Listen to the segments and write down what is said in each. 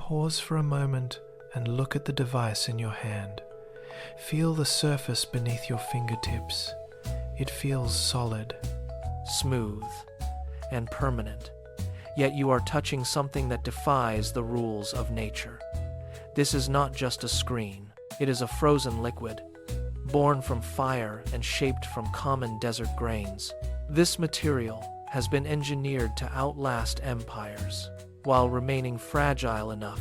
Pause for a moment and look at the device in your hand. Feel the surface beneath your fingertips. It feels solid, smooth, and permanent. Yet you are touching something that defies the rules of nature. This is not just a screen. It is a frozen liquid, born from fire and shaped from common desert grains. This material has been engineered to outlast empires, while remaining fragile enough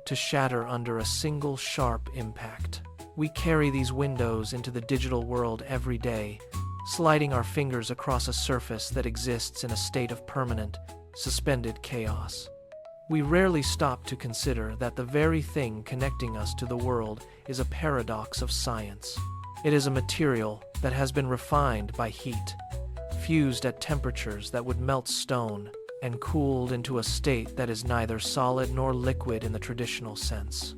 to shatter under a single sharp impact. We carry these windows into the digital world every day, sliding our fingers across a surface that exists in a state of permanent, suspended chaos. We rarely stop to consider that the very thing connecting us to the world is a paradox of science. It is a material that has been refined by heat, fused at temperatures that would melt stone, and cooled into a state that is neither solid nor liquid in the traditional sense.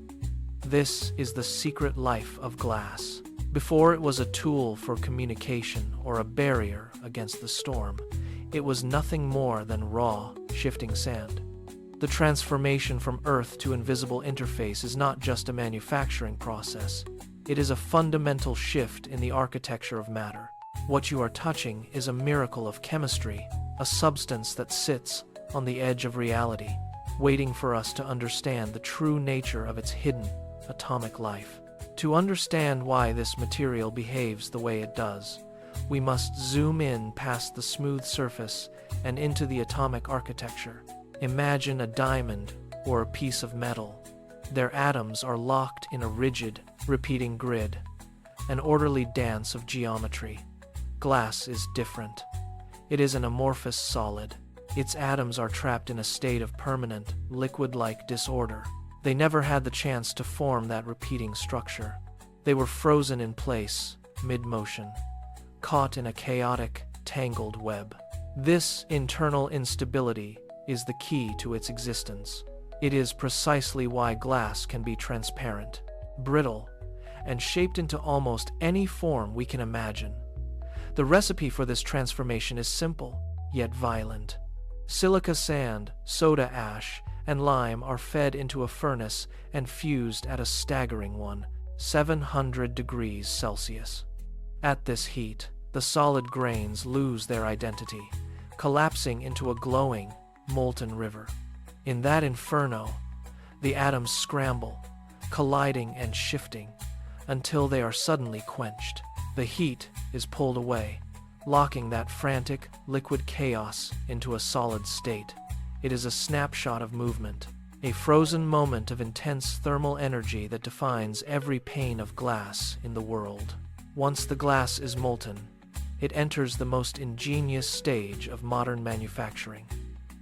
This is the secret life of glass. Before it was a tool for communication or a barrier against the storm, it was nothing more than raw, shifting sand. The transformation from earth to invisible interface is not just a manufacturing process. It is a fundamental shift in the architecture of matter. What you are touching is a miracle of chemistry, a substance that sits on the edge of reality, waiting for us to understand the true nature of its hidden atomic life. To understand why this material behaves the way it does, we must zoom in past the smooth surface and into the atomic architecture. Imagine a diamond or a piece of metal. Their atoms are locked in a rigid, repeating grid, an orderly dance of geometry. Glass is different. It is an amorphous solid. Its atoms are trapped in a state of permanent, liquid-like disorder. They never had the chance to form that repeating structure. They were frozen in place, mid-motion, caught in a chaotic, tangled web. This internal instability is the key to its existence. It is precisely why glass can be transparent, brittle, and shaped into almost any form we can imagine. The recipe for this transformation is simple, yet violent. Silica sand, soda ash, and lime are fed into a furnace and fused at a staggering 700 degrees Celsius. At this heat, the solid grains lose their identity, collapsing into a glowing, molten river. In that inferno, the atoms scramble, colliding and shifting, until they are suddenly quenched. The heat is pulled away, locking that frantic, liquid chaos into a solid state. It is a snapshot of movement, a frozen moment of intense thermal energy that defines every pane of glass in the world. Once the glass is molten, it enters the most ingenious stage of modern manufacturing,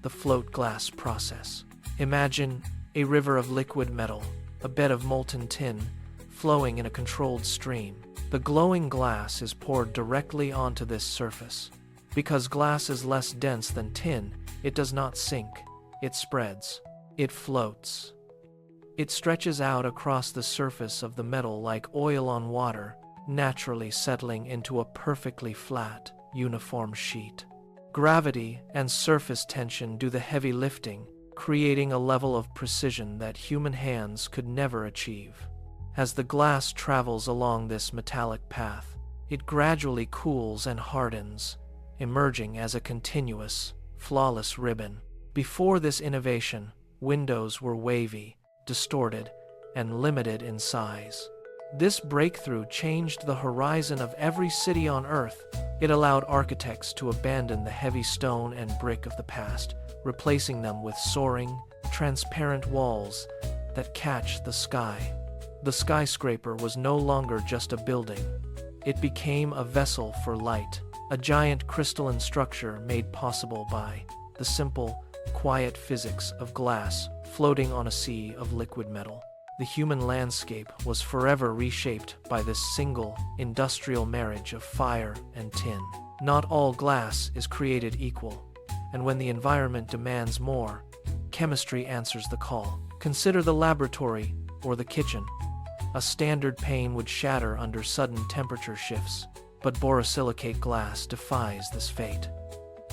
the float glass process. Imagine a river of liquid metal, a bed of molten tin, flowing in a controlled stream. The glowing glass is poured directly onto this surface. Because glass is less dense than tin, it does not sink. It spreads. It floats. It stretches out across the surface of the metal like oil on water, naturally settling into a perfectly flat, uniform sheet. Gravity and surface tension do the heavy lifting, creating a level of precision that human hands could never achieve. As the glass travels along this metallic path, it gradually cools and hardens, emerging as a continuous, flawless ribbon. Before this innovation, windows were wavy, distorted, and limited in size. This breakthrough changed the horizon of every city on Earth. It allowed architects to abandon the heavy stone and brick of the past, replacing them with soaring, transparent walls that catch the sky. The skyscraper was no longer just a building. It became a vessel for light, a giant crystalline structure made possible by the simple, quiet physics of glass floating on a sea of liquid metal. The human landscape was forever reshaped by this single, industrial marriage of fire and tin. Not all glass is created equal, and when the environment demands more, chemistry answers the call. Consider the laboratory or the kitchen. A standard pane would shatter under sudden temperature shifts, but borosilicate glass defies this fate.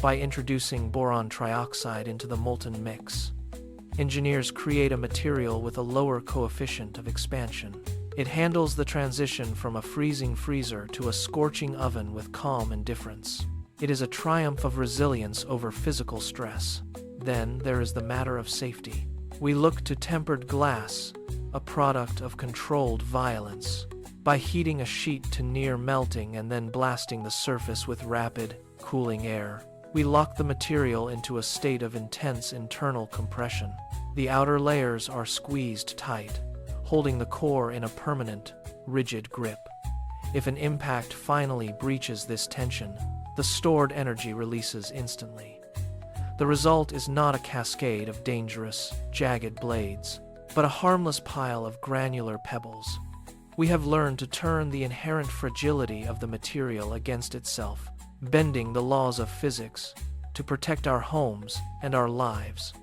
By introducing boron trioxide into the molten mix, Engineers create a material with a lower coefficient of expansion. It handles the transition from a freezing freezer to a scorching oven with calm indifference. It is a triumph of resilience over physical stress. Then there is the matter of safety. We look to tempered glass, a product of controlled violence. By heating a sheet to near melting and then blasting the surface with rapid, cooling air, we lock the material into a state of intense internal compression. The outer layers are squeezed tight, holding the core in a permanent, rigid grip. If an impact finally breaches this tension, the stored energy releases instantly. The result is not a cascade of dangerous, jagged blades, but a harmless pile of granular pebbles. We have learned to turn the inherent fragility of the material against itself, bending the laws of physics to protect our homes and our lives.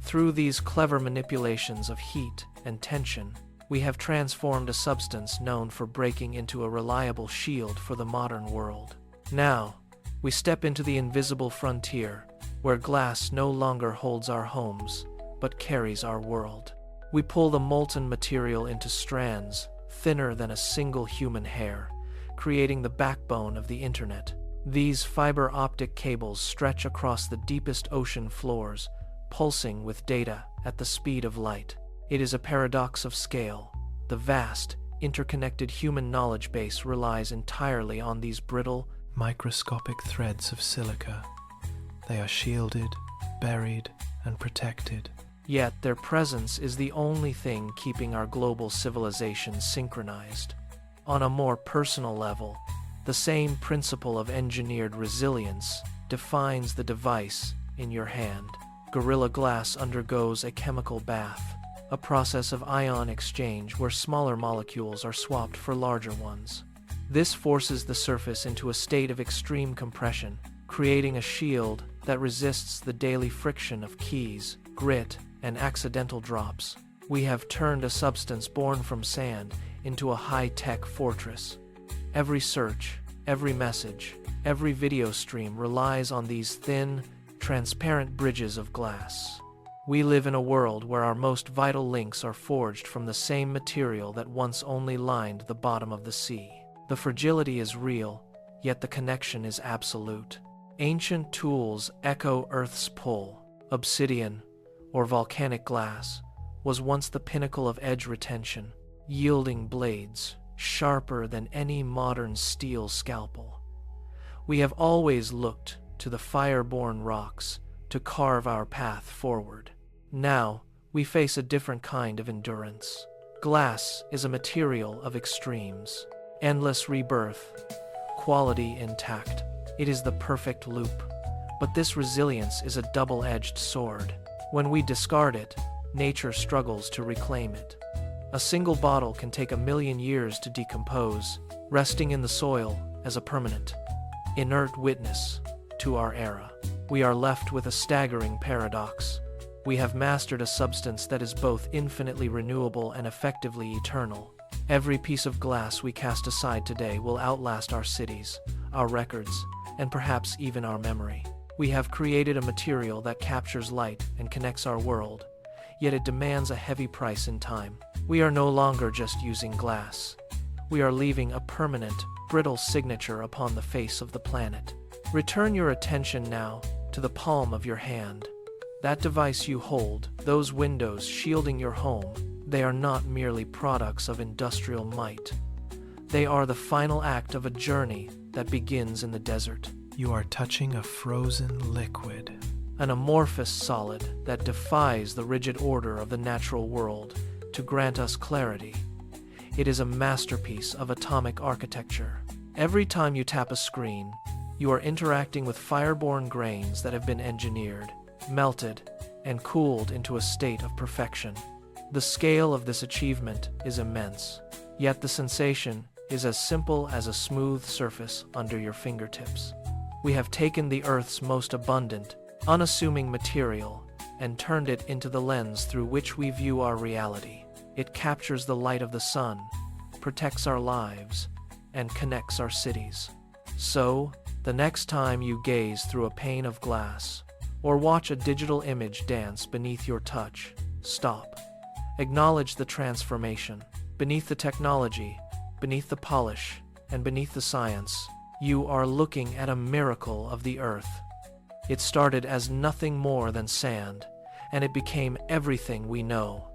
Through these clever manipulations of heat and tension, we have transformed a substance known for breaking into a reliable shield for the modern world. Now, we step into the invisible frontier, where glass no longer holds our homes, but carries our world. We pull the molten material into strands, thinner than a single human hair, creating the backbone of the internet. These fiber optic cables stretch across the deepest ocean floors, pulsing with data at the speed of light. It is a paradox of scale. The vast, interconnected human knowledge base relies entirely on these brittle, microscopic threads of silica. They are shielded, buried, and protected. Yet their presence is the only thing keeping our global civilization synchronized. On a more personal level, the same principle of engineered resilience defines the device in your hand. Gorilla Glass undergoes a chemical bath, a process of ion exchange where smaller molecules are swapped for larger ones. This forces the surface into a state of extreme compression, creating a shield that resists the daily friction of keys, grit, and accidental drops. We have turned a substance born from sand into a high-tech fortress. Every search, every message, every video stream relies on these thin, transparent bridges of glass. We live in a world where our most vital links are forged from the same material that once only lined the bottom of the sea. The fragility is real, yet the connection is absolute. Ancient tools echo Earth's pull. Obsidian, or volcanic glass, was once the pinnacle of edge retention, yielding blades sharper than any modern steel scalpel. We have always looked to the fire-born rocks to carve our path forward. Now, we face a different kind of endurance. Glass is a material of extremes. Endless rebirth, quality intact. It is the perfect loop. But this resilience is a double-edged sword. When we discard it, nature struggles to reclaim it. A single bottle can take 1,000,000 years to decompose, resting in the soil as a permanent, inert witness to our era. We are left with a staggering paradox. We have mastered a substance that is both infinitely renewable and effectively eternal. Every piece of glass we cast aside today will outlast our cities, our records, and perhaps even our memory. We have created a material that captures light and connects our world, yet it demands a heavy price in time. We are no longer just using glass. We are leaving a permanent, brittle signature upon the face of the planet. Return your attention now to the palm of your hand. That device you hold, those windows shielding your home, they are not merely products of industrial might. They are the final act of a journey that begins in the desert. You are touching a frozen liquid. An amorphous solid that defies the rigid order of the natural world to grant us clarity. It is a masterpiece of atomic architecture. Every time you tap a screen, you are interacting with fire-born grains that have been engineered, melted, and cooled into a state of perfection. The scale of this achievement is immense, yet the sensation is as simple as a smooth surface under your fingertips. We have taken the Earth's most abundant, unassuming material and turned it into the lens through which we view our reality. It captures the light of the sun, protects our lives, and connects our cities. So, the next time you gaze through a pane of glass, or watch a digital image dance beneath your touch, stop. Acknowledge the transformation. Beneath the technology, beneath the polish, and beneath the science, you are looking at a miracle of the earth. It started as nothing more than sand, and it became everything we know.